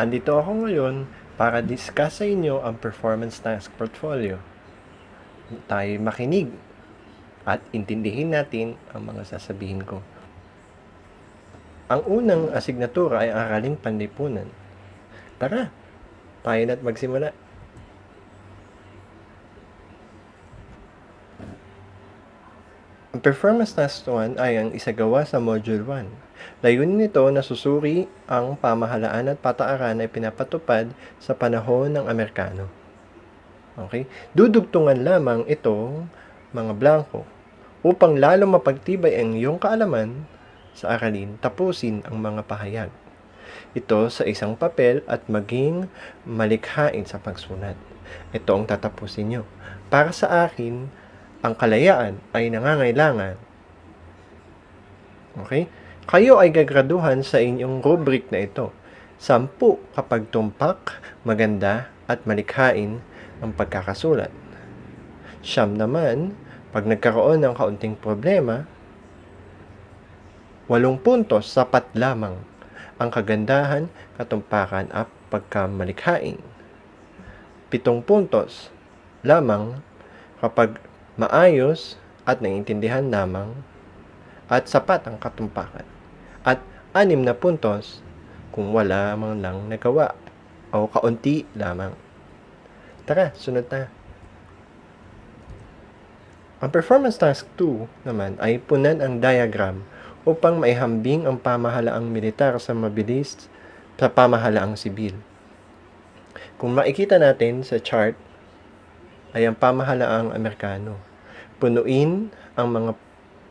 Andito ako ngayon para discuss sa inyo ang performance task portfolio. Tayo makinig at intindihin natin ang mga sasabihin ko. Ang unang asignatura ay araling panlipunan. Tara, tayo na't magsimula. Ang performance task 1 ay ang isagawa sa Module 1. Layunin nito na susuri ang pamahalaan at pataaran na pinapatupad sa panahon ng Amerikano. Okay? Dudugtungan lamang itong mga blanco upang lalo mapagtibay ang iyong kaalaman sa aralin, tapusin ang mga pahayag. Ito sa isang papel at maging malikhain sa pagsulat. Ito ang tatapusin nyo. Para sa akin, ang kalayaan ay nangangailangan. Okay? Kayo ay gagraduhan sa inyong rubric na ito. 10 kapag tumpak, maganda at malikhain ang pagkakasulat. 9 naman, pag nagkaroon ng kaunting problema. 8 puntos, sapat lamang ang kagandahan, katumpakan at pagkamalikhain. 7 puntos lamang kapag maayos at naiintindihan lamang at sapat ang katumpakan. At 6 na puntos kung wala man lang nagawa o kaunti lamang. Tara, sunod na. Ang performance task 2 naman ay punan ang diagram upang maihambing ang pamahalaang militar sa mabilis sa pamahalaang sibil. Kung makikita natin sa chart ay ang pamahalaang Amerikano. Punuin ang mga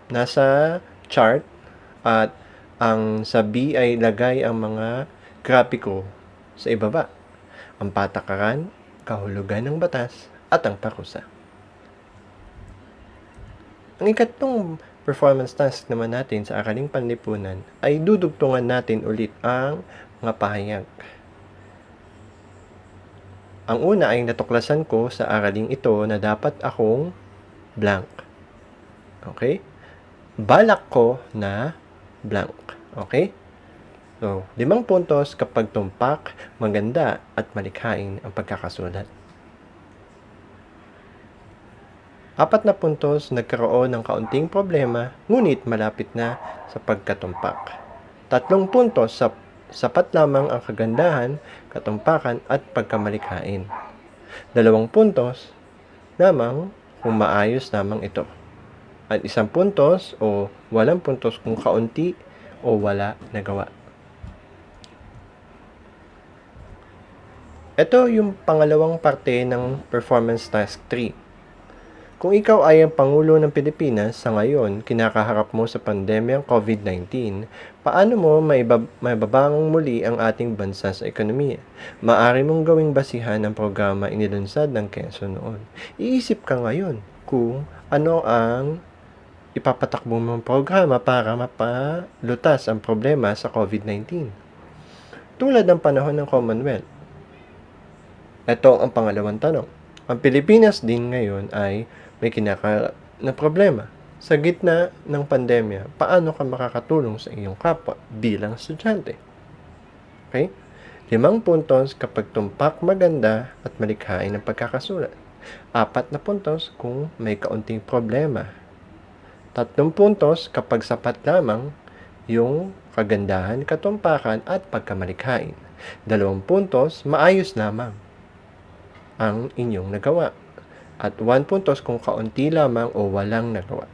nasa chart at ang sa B ay lagay ang mga grapiko sa ibaba. Ang patakaran, kahulugan ng batas, at ang parusa. Ang ikatlong performance task naman natin sa araling panlipunan ay dudugtungan natin ulit ang mga pahayag. Ang una ay natuklasan ko sa araling ito na dapat akong blank. Okay? Balak ko na blank. Okay? So, 5 puntos kapag tumpak, maganda at malikhain ang pagkakasulat. 4 na puntos, nagkaroon ng kaunting problema, ngunit malapit na sa pagkatumpak. 3 puntos, sapat lamang ang kagandahan, katumpakan at pagkamalikhain. 2 puntos lamang kung maayos lamang ito. At 1 puntos o 8 puntos kung kaunti o wala nagawa. Ito yung pangalawang parte ng performance task 3. Kung ikaw ay ang Pangulo ng Pilipinas sa ngayon, kinakaharap mo sa pandemyang COVID-19, paano mo maibabangon muli ang ating bansa sa ekonomiya? Maaari mong gawing basihan ang programa inilunsad ng Quezon noon. Iisip ka ngayon kung ano ang ipapatakbo mong programa para mapalutas ang problema sa COVID-19. Tulad ng panahon ng Commonwealth. Ito ang pangalawang tanong. Ang Pilipinas din ngayon ay may na problema. Sa gitna ng pandemya, paano ka makakatulong sa iyong kapwa bilang estudyante? Okay? 5 puntos kapag tumpak, maganda at malikhain ang pagkakasulat. 4 na puntos kung may kaunting problema. 3 puntos kapag sapat lamang yung kagandahan, katumpakan at pagkamalikhain. 2 puntos, maayos lamang ang inyong nagawa. At 1 puntos kung kaunti lamang o walang nagawa.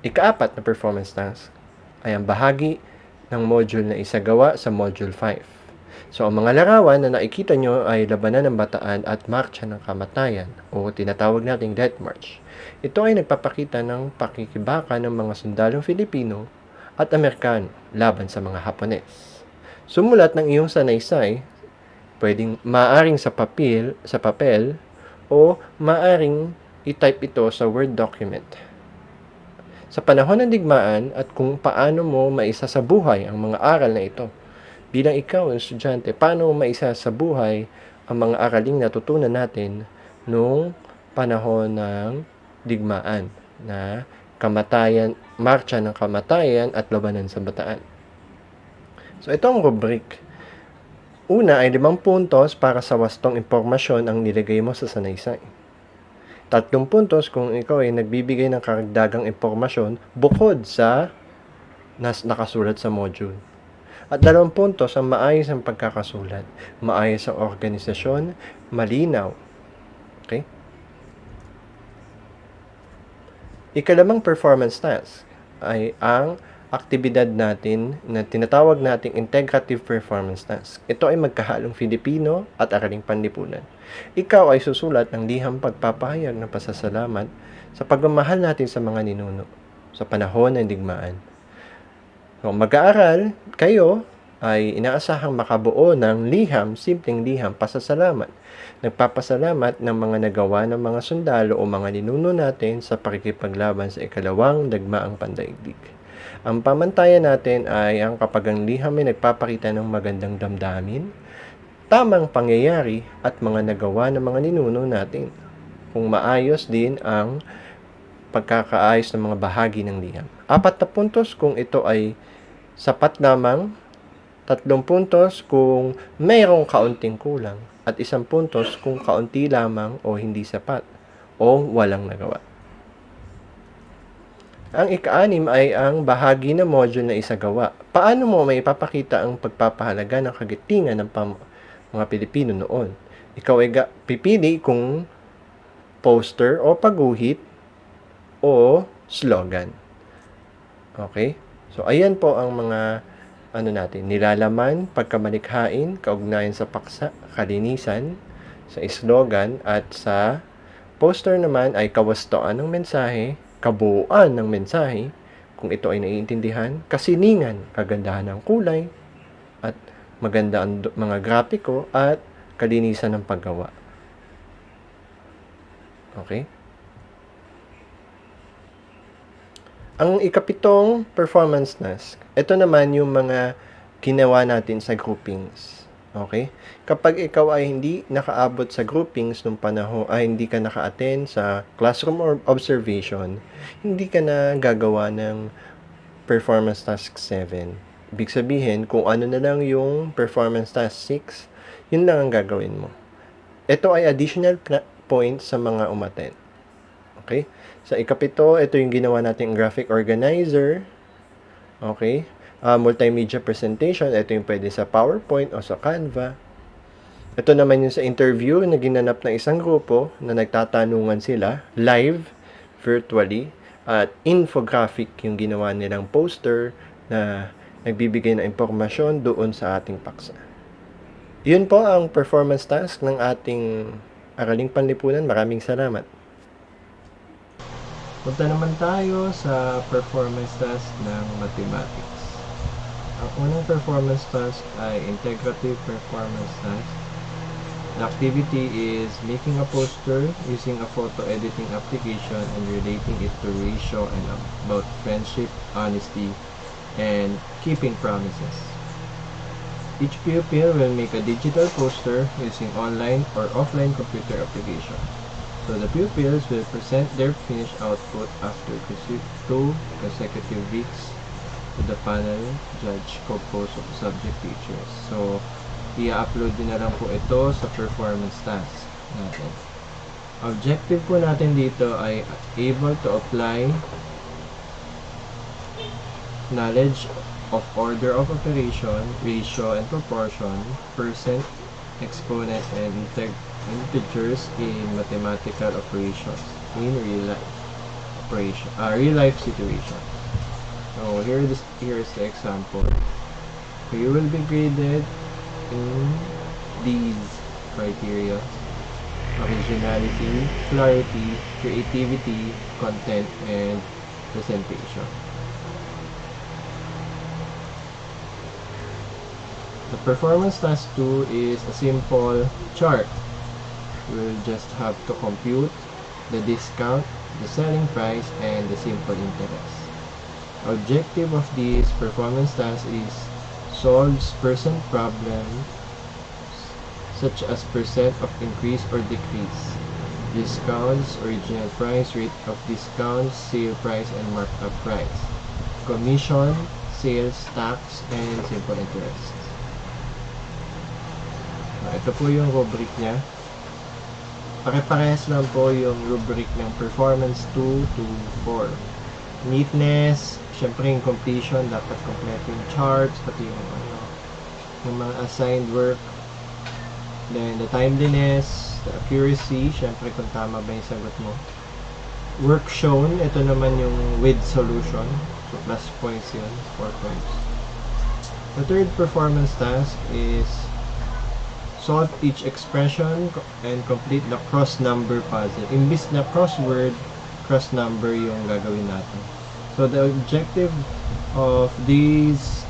Ika-4 na performance task ay ang bahagi ng module na isagawa sa module 5. So, ang mga larawan na nakikita nyo ay labanan ng bataan at marcha ng kamatayan o tinatawag nating Death March. Ito ay nagpapakita ng pakikibaka ng mga sundalong Filipino at Amerikano laban sa mga Hapones. Sumulat ng iyong sanaysay, maaring sa papel o maaring i-type ito sa Word document. Sa panahon ng digmaan at kung paano mo maisasabuhay ang mga aral na ito. Bilang ikaw, ang estudyante, paano mo maisasabuhay ang mga araling natutunan natin noong panahon ng digmaan na kamatayan, marcha ng kamatayan at labanan sa bataan. So, ito ang rubric. Una ay 5 puntos para sa wastong impormasyon ang nilagay mo sa sanaysay. 3 puntos kung ikaw ay nagbibigay ng karagdagang impormasyon bukod sa nakasulat sa module. At 2 puntos ang maayos ang pagkakasulat, maayos ang organisasyon, malinaw. Okay? Ikalimang performance task ay ang aktibidad natin na tinatawag nating Integrative Performance Task. Ito ay magkahalong Filipino at Araling Panlipunan. Ikaw ay susulat ng liham pagpapahayag ng pasasalamat sa pagmamahal natin sa mga ninuno sa panahon ng digmaan. Kung mag-aaral kayo, ay inaasahang makabuo ng liham, simpleng liham, pasasalamat. Nagpapasalamat ng mga nagawa ng mga sundalo o mga ninuno natin sa pakikipaglaban sa ikalawang digmaang pandaigdig. Ang pamantayan natin ay ang kapag ang liham ay nagpapakita ng magandang damdamin, tamang pangyayari at mga nagawa ng mga ninuno natin. Kung maayos din ang pagkakaayos ng mga bahagi ng liham. 4 na puntos kung ito ay sapat lamang, 3 puntos kung mayroong kaunting kulang, at 1 puntos kung kaunti lamang o hindi sapat o walang nagawa. Ang ika-6 ay ang bahagi ng module na isagawa. Paano mo may ipapakita ang pagpapahalaga ng kagitingan ng mga Pilipino noon? Ikaw ay pipili kung poster o paguhit o slogan. Okay? So, ayan po ang mga nilalaman, pagkamalikhain, kaugnayan sa paksa, kalinisan, sa slogan, at sa poster naman ay kawastoan ng mensahe, kabuuan ng mensahe, kung ito ay naiintindihan, kasiningan, kagandahan ng kulay, at maganda ang mga grafiko, at kalinisan ng paggawa. Okay? Ang ikapitong performance task, ito naman yung mga ginawa natin sa groupings. Okay? Kapag ikaw ay hindi nakaabot sa groupings nung panahon, ay hindi ka naka-attend sa classroom or observation, hindi ka na gagawa ng performance task 7. Ibig sabihin, kung ano na lang yung performance task 6, yun lang ang gagawin mo. Ito ay additional points sa mga umattend. Okay? Sa ikapito, ito yung ginawa nating graphic organizer. Okay? Multimedia presentation, ito yung pwede sa PowerPoint o sa Canva. Ito naman yung sa interview na ginanap ng isang grupo na nagtatanungan sila live, virtually, at infographic yung ginawa nilang poster na nagbibigay ng impormasyon doon sa ating paksa. Yun po ang performance task ng ating Araling Panlipunan. Maraming salamat. Punta naman tayo sa performance task ng mathematics. Ang unang performance task ay Integrative Performance Task. The activity is making a poster using a photo editing application and relating it to ratio and about friendship, honesty, and keeping promises. Each pupil will make a digital poster using online or offline computer application. So the pupils will present their finished output after 2 consecutive weeks to the panel judge composed of subject teachers. So, i-upload din na lang po ito sa performance task natin. Objective po natin dito ay able to apply knowledge of order of operation, ratio and proportion, percent, exponent, and integers in mathematical operations in real life situation. So here is the example. So you will be graded in these criteria: originality, clarity, creativity, content, and presentation. The performance task 2 is a simple chart. We'll just have to compute the discount, the selling price, and the simple interest. Objective of this performance task is solves percent problems such as percent of increase or decrease, discounts, original price, rate of discounts, sale price, and markup price, commission, sales tax, and simple interest. Ito po yung rubric niya. Pare-parehas lang po yung rubric ng performance 2 to 4. Neatness, syempre yung completion, dapat kompleto yung charts, pati yung mga assigned work. Then the timeliness, the accuracy, syempre kung tama ba yung sagot mo. Work shown, ito naman yung with solution. So plus points yun, 4 points. The third performance task is solve each expression and complete the cross number puzzle. Imbis na crossword, cross number yung gagawin natin. So the objective of these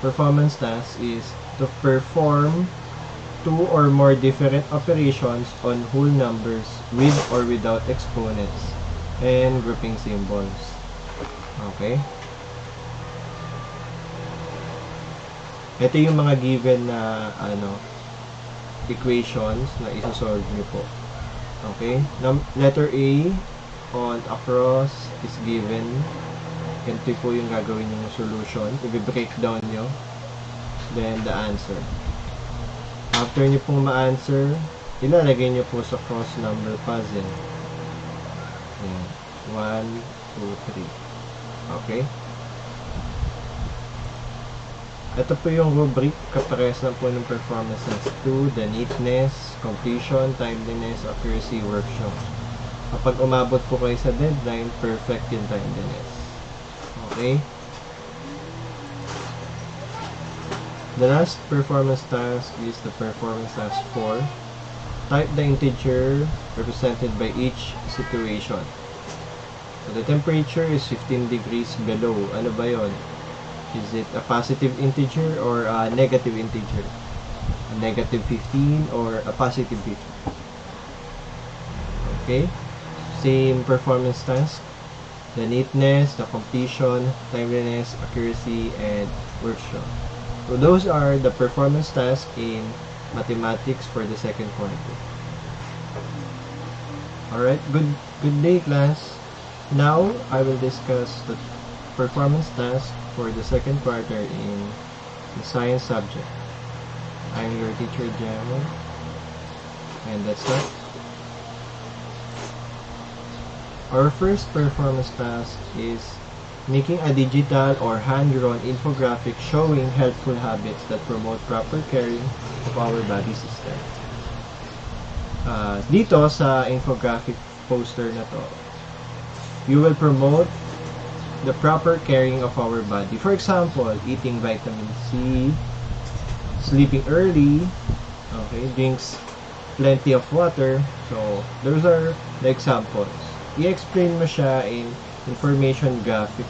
performance tasks is to perform 2 or more different operations on whole numbers with or without exponents and grouping symbols. Okay? Ito yung mga given na equations na isosolve nyo po. Okay? Letter A on across is given. Ganito po yung gagawin yung solution. I-breakdown nyo. Then the answer. After nyo pong ma-answer, ilalagay nyo po sa cross number puzzle. 1, 2, 3. Okay? Ito po yung rubric, kapares lang po ng performance task 2, the neatness, completion, timeliness, accuracy, workshop. Kapag umabot po kayo sa deadline, perfect yung timeliness. Okay? The last performance task is the performance task 4. Type the integer represented by each situation. So the temperature is 15 degrees below. Ano ba yon? Is it a positive integer or a negative integer? A negative 15 or a positive 15? Okay? Same performance task. The neatness, the completion, timeliness, accuracy, and workshop. So those are the performance tasks in mathematics for the second quarter. Alright, good day class. Now, I will discuss the performance task for the second quarter in the science subject. I'm your teacher, Jeremy, and let's start. Our first performance task is making a digital or hand-drawn infographic showing helpful habits that promote proper caring of our body system. Dito sa infographic poster na to, you will promote the proper caring of our body. For example, eating vitamin C, sleeping early, okay, drinks plenty of water. So, those are the examples. I-explain mo siya in information graphic.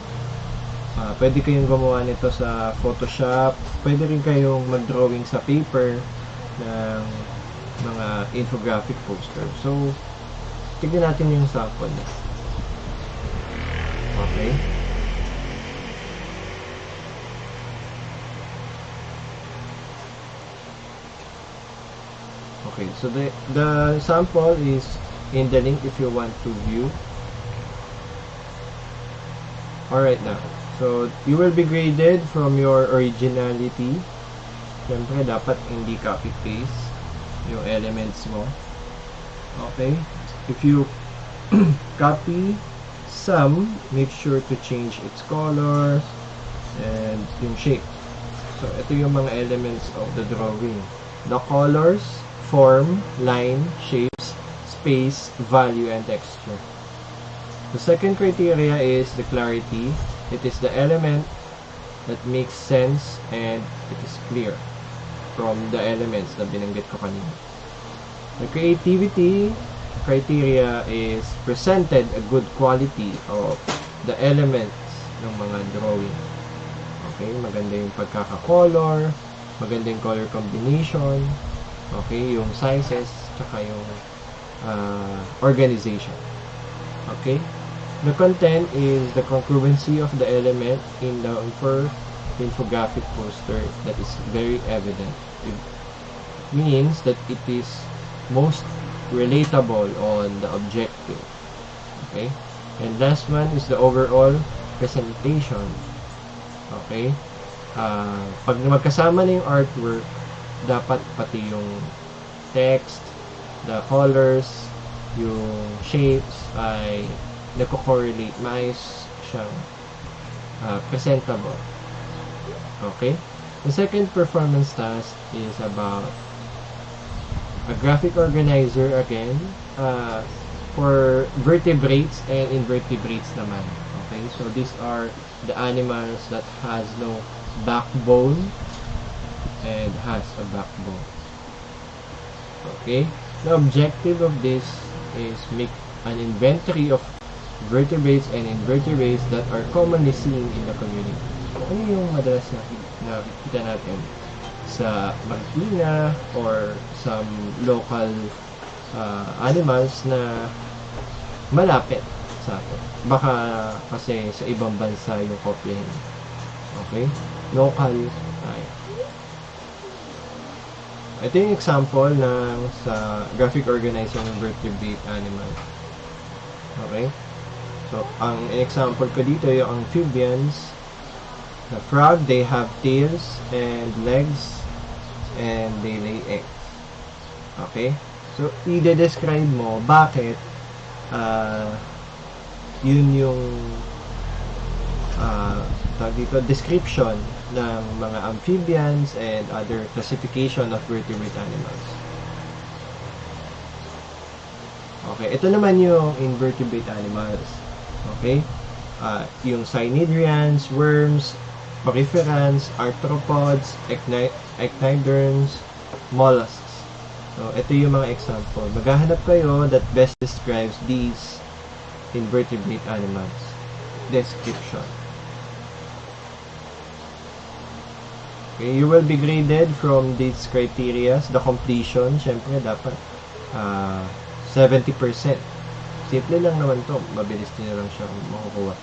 Pwede kayong gumawa nito sa Photoshop. Pwede rin kayong mag-drawing sa paper ng mga infographic poster. So, tignan natin yung sample niya. Okay. Okay, so the sample is in the link if you want to view. Alright now, so you will be graded from your originality. Siyempre, dapat hindi copy-paste yung elements mo. Okay? If you copy some, make sure to change its colors and yung shape. So, ito yung mga elements of the drawing. The colors, form, line, shapes, space, value, and texture. The second criteria is the clarity. It is the element that makes sense and it is clear from the elements na binanggit ko kanina. The creativity criteria is presented a good quality of the elements ng mga drawing. Okay, maganda yung pagkaka-color, maganda yung color combination, okay, yung sizes, tsaka yung organization. Okay? The content is the congruency of the element in the infographic poster that is very evident. It means that it is most relatable on the objective. Okay? And last one is the overall presentation. Okay? Pag magkasama na yung artwork, dapat pati yung text, the colors, yung shapes ay nagko-correlate, maayos siyang presentable. Okay? The second performance task is about a graphic organizer again, for vertebrates and invertebrates naman. Okay? So these are the animals that has no backbone and has a backbone. Okay? The objective of this is make an inventory of vertebrates and invertebrates that are commonly seen in the community. Ano yung madalas nakikita natin sa Marikina or some local animals na malapit sa atin. Baka kasi sa ibang bansa yung kopyahin. Okay? Local tayo. Ito yung example ng sa graphic organizer ng vertebrate animal. Okay? So, ang example ko dito yung amphibians. The frog, they have tails and legs and they lay eggs. Okay? So, i-describe mo bakit yun yung dito, description ng mga amphibians and other classification of vertebrate animals. Okay, ito naman yung invertebrate animals. Okay? Yung cynidrians, worms, poriferans, arthropods, echinoderms, mollusks. So, ito yung mga example. Maghahanap kayo that best describes these invertebrate animals. Description. Okay, you will be graded from these criteria. The completion, syempre, dapat 70%. Simple lang naman to. Mabilis din lang siya makukuha.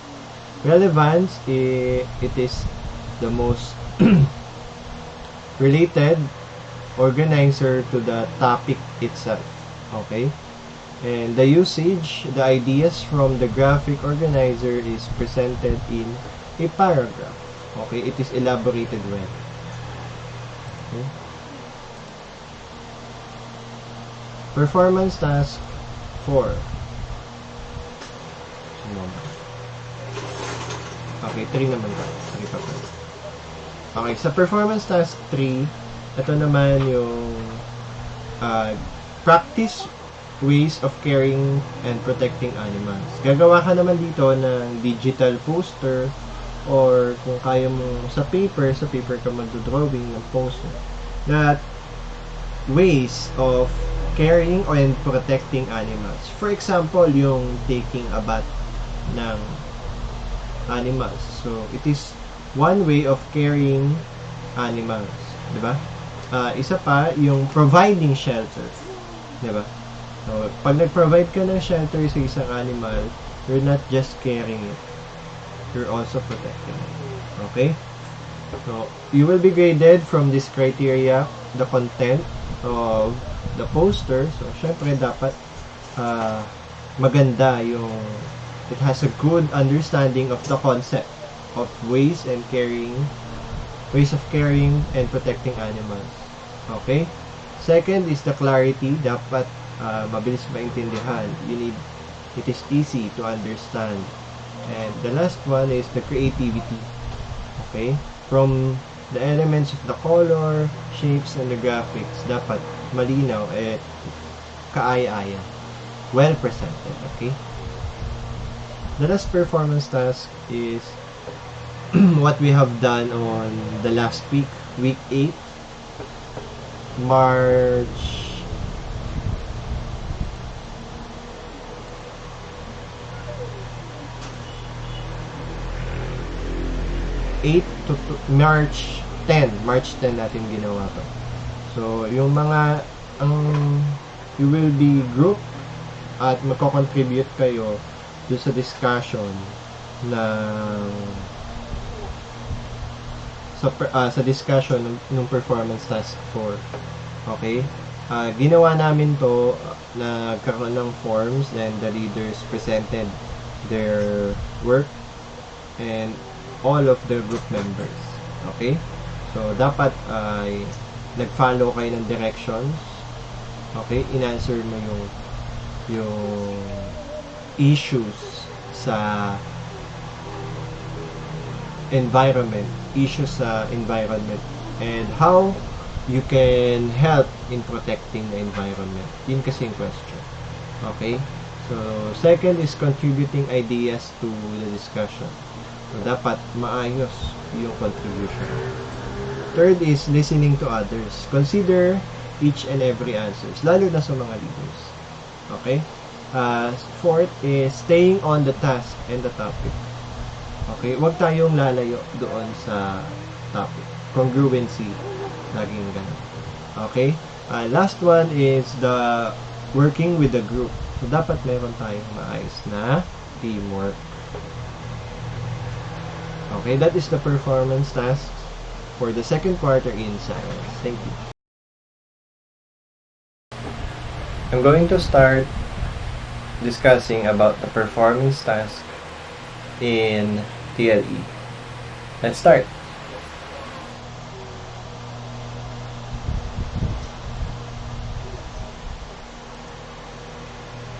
Relevance, it is the most related organizer to the topic itself. Okay? And the usage, the ideas from the graphic organizer is presented in a paragraph. Okay? It is elaborated well. Okay? Performance task 4. Okay, 3 naman ba? Okay, sa performance task 3, ito naman yung practice ways of caring and protecting animals. Gagawa ka naman dito ng digital poster or kung kaya mo sa paper ka magdodrawing ng poster. That ways of caring and protecting animals. For example, yung taking a bath ng animals. So, it is one way of caring animals. Diba? Isa pa, yung providing shelter. Diba? So, pag nag-provide ka ng shelter sa isang animal, you're not just caring it. You're also protecting it. Okay? So, you will be graded from this criteria, the content of the poster. So, syempre, dapat maganda yung it has a good understanding of the concept of ways of caring and protecting animals. Okay? Second is the clarity. Dapat mabilis maintindihan. It is easy to understand. And the last one is the creativity. Okay? From the elements of the color, shapes, and the graphics, dapat malinaw at kaaya-aya. Well presented. Okay? The last performance task is what we have done on the last week, week 8, March 8 to March 10 natin ginawa to. So, yung mga you will be group at magko-contribute kayo dun sa discussion sa discussion ng performance task 4. Okay? Ginawa namin to na nagkaroon ng forms, then the leaders presented their work, and all of the group members. Okay? So, dapat ay nag-follow kayo ng directions. Okay? In-answer mo yung issues sa environment, and how you can help in protecting the environment. Yun kasi yung question. Okay? So, second is contributing ideas to the discussion. So, dapat maayos yung contribution. Third is listening to others. Consider each and every answers, lalo na sa mga leaders. Okay? Fourth is staying on the task and the topic. Okay? Huwag tayong lalayo doon sa topic. Congruency. Laging ganun. Okay? Last one is the working with the group. So, dapat meron tayong maayos na teamwork. Okay? That is the performance task for the second quarter in science. Thank you. I'm going to start discussing about the performance task in TLE. Let's start.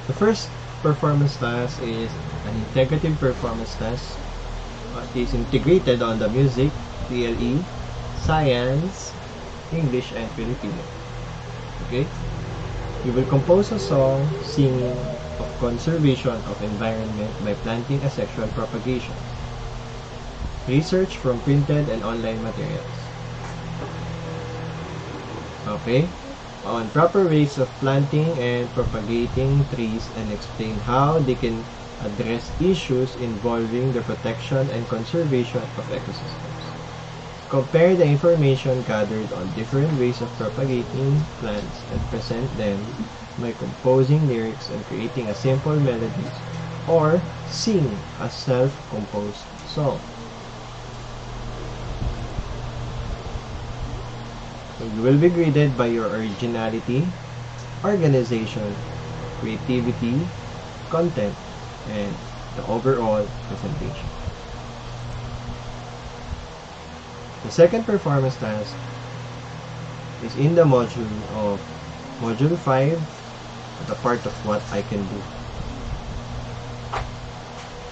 The first performance task is an integrative performance task. It is integrated on the music, TLE, science, English, and Filipino. Okay? You will compose a song singing of conservation of environment by planting asexual propagation. Research from printed and online materials. Okay? On proper ways of planting and propagating trees and explain how they can address issues involving the protection and conservation of ecosystems. Compare the information gathered on different ways of propagating plants and present them by composing lyrics and creating a simple melodies or sing a self-composed song. So you will be graded by your originality, organization, creativity, content, and the overall presentation. The second performance task is in the module 5, the part of what I can do.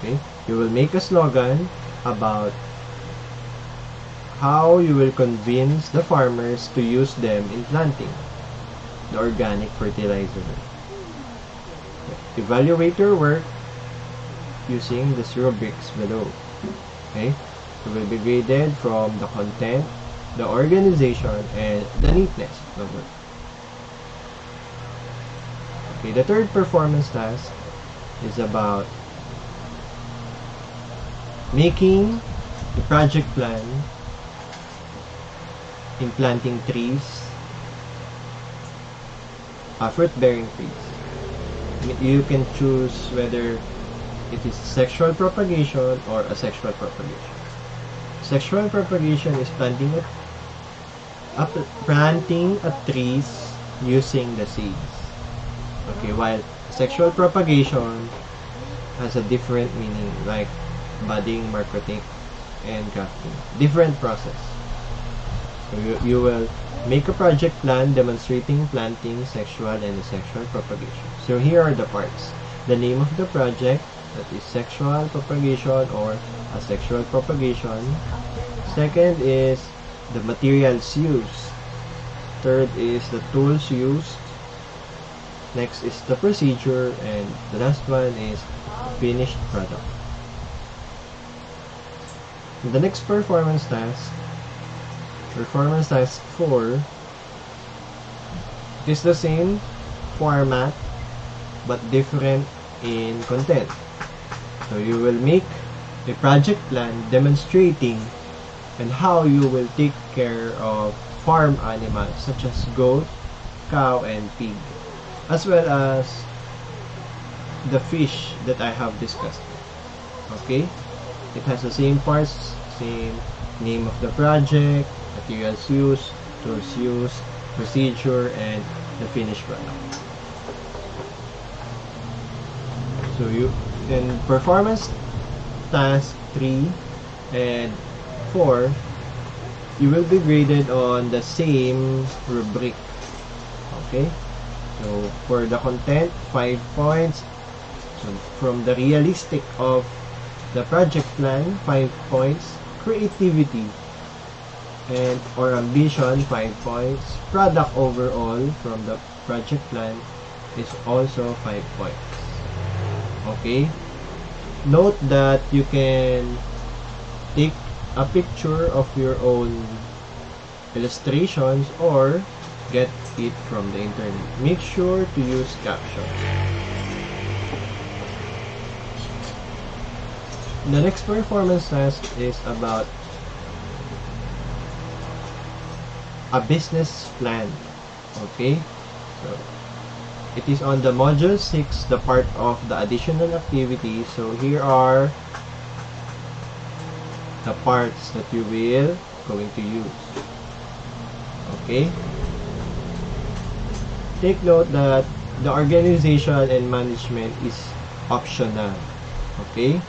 Okay, you will make a slogan about how you will convince the farmers to use them in planting the organic fertilizer. Evaluate your work using the rubrics below. Okay, you will be graded from the content, the organization, and the neatness of the work. Okay, the third performance task is about making the project plan in planting trees, fruit-bearing trees. You can choose whether it is sexual propagation or asexual propagation. Sexual propagation is planting a trees using the seeds. Okay, while sexual propagation has a different meaning, like budding, marketing, and grafting. Different process. So you will make a project plan demonstrating planting, sexual, and asexual propagation. So here are the parts. The name of the project, that is sexual propagation or asexual propagation. Second is the materials used. Third is the tools used. Next is the procedure, and the last one is finished product. The next performance task 4, it is the same format but different in content. So you will make a project plan demonstrating and how you will take care of farm animals such as goat, cow, and pig, as well as the fish that I have discussed. Okay? It has the same parts, same name of the project, materials used, tools used, procedure, and the finished product. So in performance task 3, And 4, you will be graded on the same rubric. Okay? So, for the content, 5 points. So, from the realistic of the project plan, 5 points. Creativity and or ambition, 5 points. Product overall from the project plan is also 5 points. Okay? Note that you can take a picture of your own illustrations or get it from the internet. Make sure to use captions. The next performance task is about a business plan. Okay? So, it is on the module 6, the part of the additional activities. So, here are the parts that you will going to use. Okay? Take note that the organization and management is optional. Okay?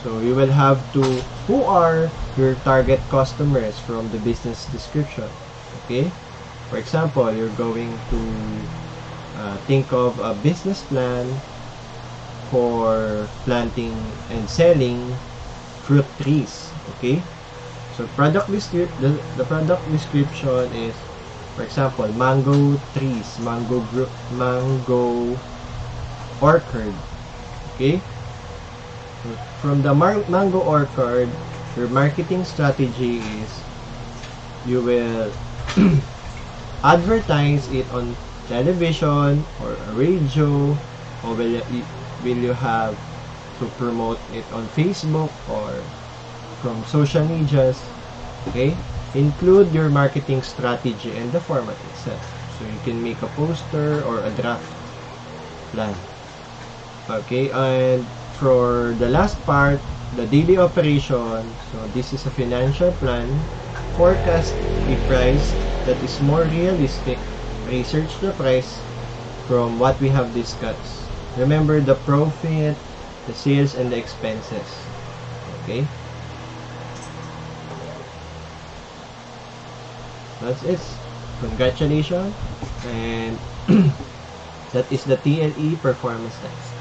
So, you will have to, who are your target customers from the business description? Okay? For example, you're going to think of a business plan for planting and selling fruit trees. Okay? So, the product description is, for example, mango trees, mango orchard. Okay? From the mango orchard, your marketing strategy is you will advertise it on television or a radio, or will you have to promote it on Facebook or from social medias. Okay? Include your marketing strategy and the format itself. So you can make a poster or a draft plan. Okay, and for the last part, the daily operation. So this is a financial plan. Forecast a price that is more realistic. Research the price from what we have discussed. Remember the profit, the sales, and the expenses. Okay? That's it. Congratulations. And that is the TLE performance test.